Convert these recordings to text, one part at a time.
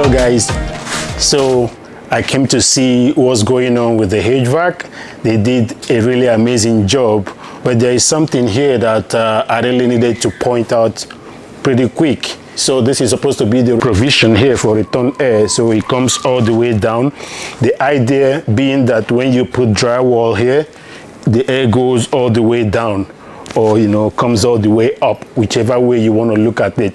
Hello guys, so I came to see what's going on with the HVAC. They did a really amazing job, but there is something here that I really needed to point out pretty quick. So this is supposed to be the provision here for return air, so it comes all the way down. The idea being that when you put drywall here, the air goes all the way down, or comes all the way up, whichever way you want to look at it.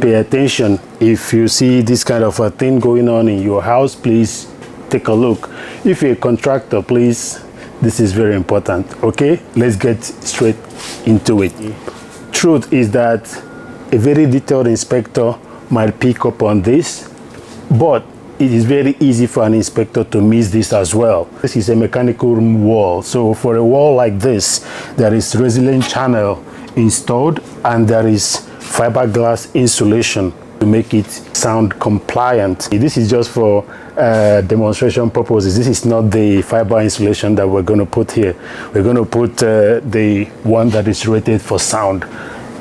Pay attention. If you see this kind of a thing going on in your house, please take a look. If you're a contractor, please, this is very important. Okay, let's get straight into it. Truth is that a very detailed inspector might pick up on this, but it is very easy for an inspector to miss this as well. This is a mechanical room wall, so for a wall like this, there is resilient channel installed and there is fiberglass insulation to make it sound compliant. This is just for demonstration purposes. This is not the fiber insulation that we're going to put here. We're going to put the one that is rated for sound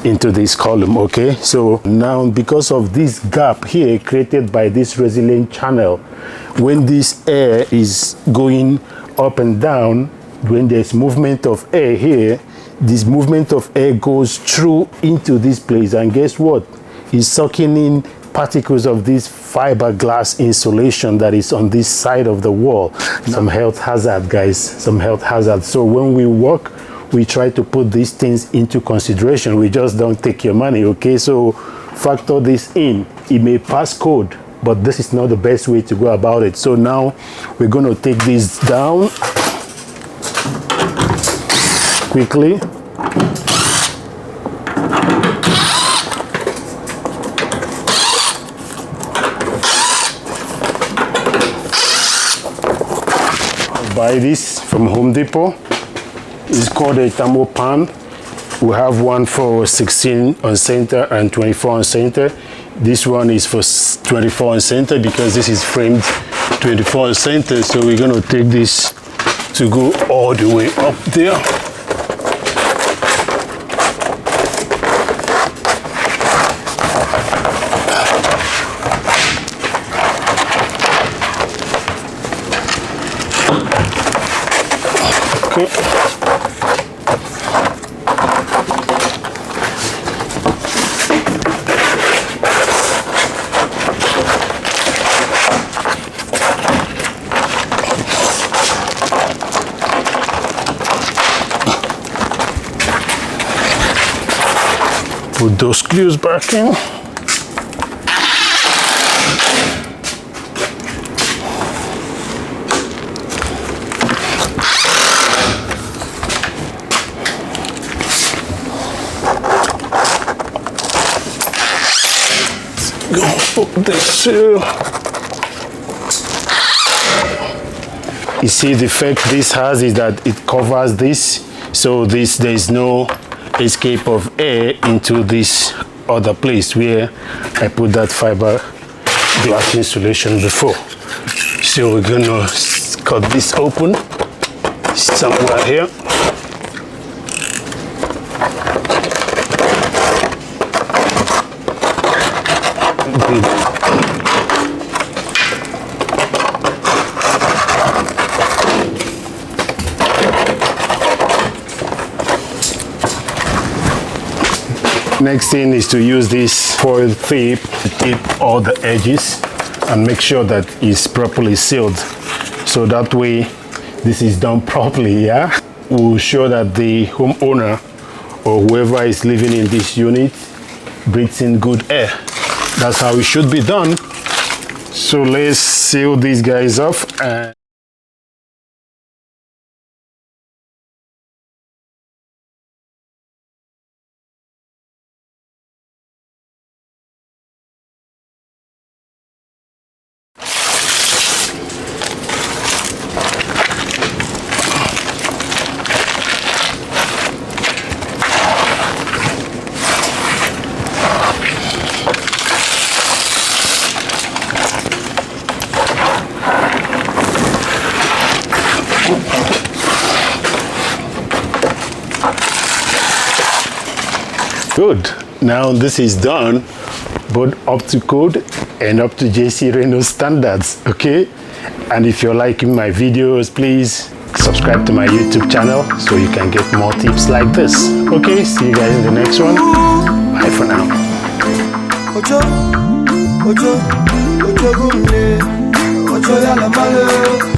into this column. Okay, so now because of this gap here created by this resilient channel, when this air is going up and down, when there's movement of air here, this movement of air goes through into this place, and guess what? It's sucking in particles of this fiberglass insulation that is on this side of the wall. Some health hazard, guys, some health hazard. So when we work, we try to put these things into consideration. We just don't take your money. Okay, so factor this in. It may pass code, but this is not the best way to go about it. So now we're going to take this down quickly. Buy this from Home Depot. It's called a THERMOPAN. We have one for 16 on center and 24 on center. This one is for 24 on center because this is framed 24 on center. So we're going to take this to go all the way up there. Okay. Put those screws back in. Put this here. You see the effect this has is that it covers this, so there's no escape of air into this other place where I put that fiber glass insulation before. So we're gonna cut this open somewhere here. Next thing is to use this foil tape to tape all the edges and make sure that it's properly sealed. So that way this is done properly, yeah? We'll show that the homeowner or whoever is living in this unit breathes in good air. That's how it should be done. So let's seal these guys off. And Good. Now this is done, both up to code and up to JC Reynolds standards, okay? And if you're liking my videos, please subscribe to my YouTube channel so you can get more tips like this. Okay, see you guys in the next one. Bye for now. Ocho, ocho, ocho,